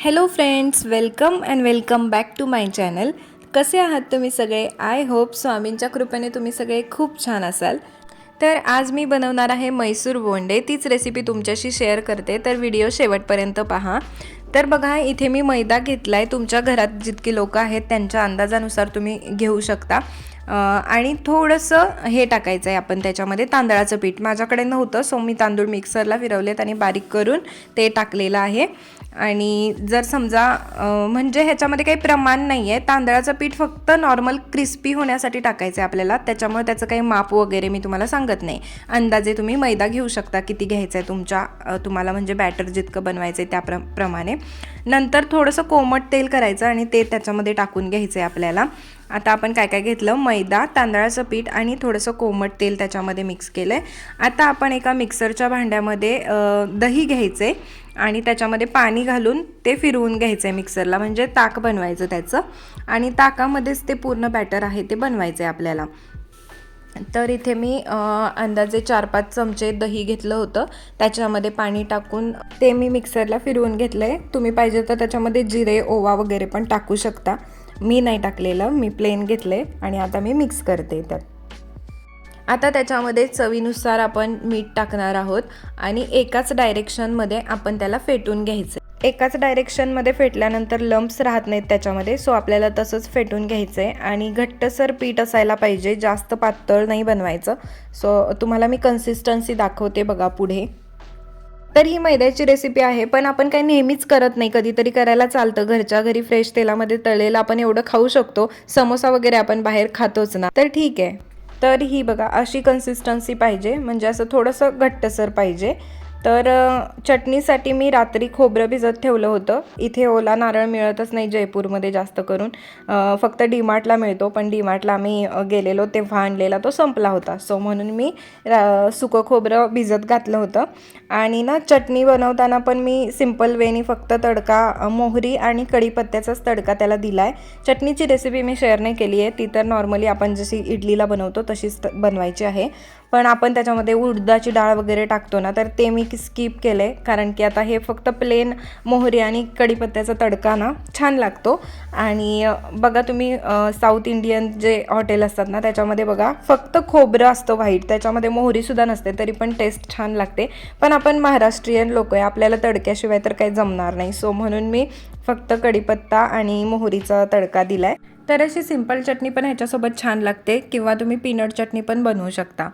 Hello friends, welcome back to my channel. कसे आहात तुम्ही सगळे? आय होप स्वामींच्या कृपेने तुम्ही सगळे खूप छान असाल. तर आज मी बनवणार आहे मैसूर बोंडे. तीच रेसिपी तुमच्याशी शेअर करते, तर व्हिडिओ शेवटपर्यंत पहा. तर बघा, इथे मी मैदा घेतला आहे. तुमच्या घरात जितकी लोकं आहेत त्यांच्या अंदाजानुसार तुम्ही घेऊ शकता. आणि थोडंसं हे टाकायचं आहे आपण त्याच्यामध्ये, तांदळाचं पीठ. माझ्याकडे नव्हतं सो मी तांदूळ मिक्सरला फिरवलेत आणि बारीक करून ते टाकलेलं आहे. आणि जर समजा म्हणजे ह्याच्यामध्ये काही प्रमाण नाही आहे, तांदळाचं पीठ फक्त नॉर्मल क्रिस्पी होण्यासाठी टाकायचं आहे आपल्याला. त्याच्यामुळे त्याचं काही माप वगैरे मी तुम्हाला सांगत नाही. अंदाजे तुम्ही मैदा घेऊ शकता किती घ्यायचं आहे तुम्हाला म्हणजे बॅटर जितकं बनवायचं आहे त्याप्रमाणे. नंतर थोडंसं कोमट तेल करायचं आणि ते त्याच्यामध्ये टाकून घ्यायचं आहे आपल्याला. आता आपण काय काय घेतलं, मैदा, तांदळाचं पीठ आणि थोडंसं कोमट तेल त्याच्यामध्ये मिक्स केलं आहे. आता आपण एका मिक्सरच्या भांड्यामध्ये दही घ्यायचे आणि त्याच्यामध्ये पाणी घालून ते फिरवून घ्यायचं आहे मिक्सरला, म्हणजे ताक बनवायचं त्याचं. आणि ताकामध्येच ते पूर्ण बॅटर आहे ते बनवायचं आहे आपल्याला. तर इथे मी अंदाजे 4-5 चमचे दही घेतलं होतं, त्याच्यामध्ये पाणी टाकून ते मी मिक्सरला फिरवून घेतलं आहे. तुम्ही पाहिजे तर त्याच्यामध्ये जिरे, ओवा वगैरे पण टाकू शकता. मी नाही टाकलेलं, मी प्लेन घेतले आणि आता मी मिक्स करते त्यात. आता त्याच्यामध्ये चवीनुसार आपण मीठ टाकणार आहोत आणि एकाच डायरेक्शनमध्ये आपण त्याला फेटून घ्यायचं. एकाच डायरेक्शनमध्ये फेटल्यानंतर लम्प्स राहत नाहीत त्याच्यामध्ये, सो आपल्याला तसंच फेटून घ्यायचं आहे. आणि घट्टसर पीठ असायला पाहिजे, जास्त पातळ नाही बनवायचं. सो तुम्हाला मी कन्सिस्टन्सी दाखवते बघा पुढे. तर ही मैद्याची रेसिपी आहे, पण आपण काही नेहमीच करत नाही, कधीतरी करायला चालतं. घरच्या घरी फ्रेश तेलामध्ये तळलेलं आपण एवढं खाऊ शकतो. समोसा वगैरे आपण बाहेर खातोच ना, तर ठीक आहे. तर ही बघा अशी कन्सिस्टन्सी पाहिजे, म्हणजे असं थोडंसं घट्टसर पाहिजे. तर चटणीसाठी मी रात्री खोबरं भिजत ठेवलं होतं. इथे ओला नारळ मिळतच नाही जयपूरमध्ये जास्त करून, फक्त डीमार्टला मिळतो. पण डीमार्टला आम्ही गेलेलो तेव्हा आणलेला तो संपला होता, सो म्हणून मी सुकं खोबरं भिजत घातलं होतं. आणि ना चटणी बनवताना पण मी सिम्पल वेनी फक्त तडका, मोहरी आणि कढीपत्त्याचाच तडका त्याला दिला आहे. चटणीची रेसिपी मी शेअर नाही केली आहे, ती तर नॉर्मली आपण जशी इडलीला बनवतो तशीच बनवायची आहे. पण आपण त्याच्यामध्ये उडदाची डाळ वगैरे टाकतो ना, तर ते मी स्किप केलं आहे, कारण की आता हे फक्त प्लेन मोहरी आणि कढीपत्त्याचा तडका ना छान लागतो. आणि बघा तुम्ही साऊथ इंडियन जे हॉटेल असतात ना त्याच्यामध्ये बघा फक्त खोबरं असतं व्हाईट, त्याच्यामध्ये मोहरीसुद्धा नसते, तरी पण टेस्ट छान लागते. पण आपण महाराष्ट्रीयन लोक आहे, आपल्याला तडक्याशिवाय तर काही जमणार नाही, सो म्हणून मी फक्त कढीपत्ता आणि मोहरीचा तडका दिला आहे. तर अशी सिंपल चटणी पण ह्याच्यासोबत छान लागते, किंवा तुम्ही पीनट चटणी पण बनवू शकता.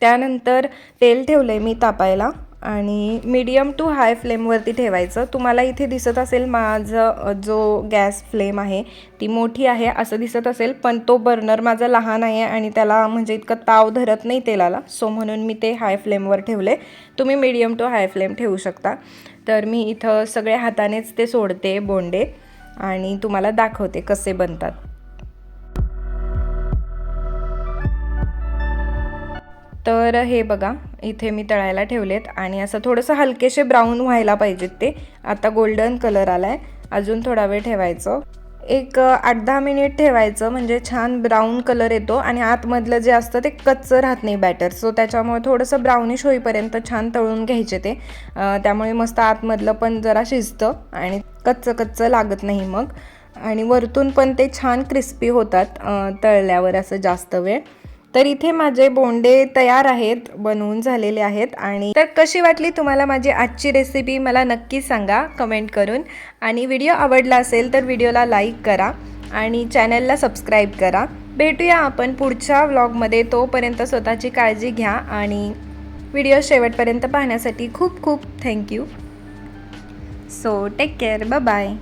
त्यानंतर तेल ठेवलं आहे मी तापायला आणि मीडियम टू हाय फ्लेमवरती ठेवायचं. तुम्हाला इथे दिसत असेल माझं जो गॅस फ्लेम आहे ती मोठी आहे असं दिसत असेल, पण तो बर्नर माझा लहान आहे आणि त्याला म्हणजे इतकं ताव धरत नाही तेलाला, सो म्हणून मी ते हाय फ्लेमवर ठेवले. तुम्ही मीडियम टू हाय फ्लेम ठेवू शकता. तर मी इथं सगळ्या हातानेच ते सोडते बोंडे आणि तुम्हाला दाखवते कसे बनतात. तर हे बघा इथे मी तळायला ठेवलेत आणि असं थोडंसं हलकेसे ब्राऊन व्हायला पाहिजेत ते. आता गोल्डन कलर आला आहे, अजून थोडा वेळ ठेवायचं, एक 8-10 मिनिट ठेवायचं, म्हणजे छान ब्राऊन कलर येतो आणि आतमधलं जे असतं ते कच्चं राहत नाही बॅटर, सो त्याच्यामुळे थोडंसं ब्राउनिश होईपर्यंत छान तळून घ्यायचे ते. त्यामुळे मस्त आतमधलं पण जरा शिजतं आणि कच्चं लागत नाही मग. आणि वरतून पण ते छान क्रिस्पी होतात तळल्यावर असं जास्त वेळ. तर इथे माझे बोंडे तयार आहेत, बनवून झालेले आहेत. आणि तर कशी वाटली तुम्हाला माझी आजची रेसिपी मला नक्की सांगा कमेंट करून. आणि व्हिडिओ आवडला असेल तर व्हिडिओला लाईक करा आणि चॅनलला सबस्क्राईब करा. भेटूया आपण पुढच्या व्लॉगमध्ये. तोपर्यंत स्वतःची काळजी घ्या आणि व्हिडिओ शेवटपर्यंत पाहण्यासाठी खूप खूप thank you. So take care, bye bye.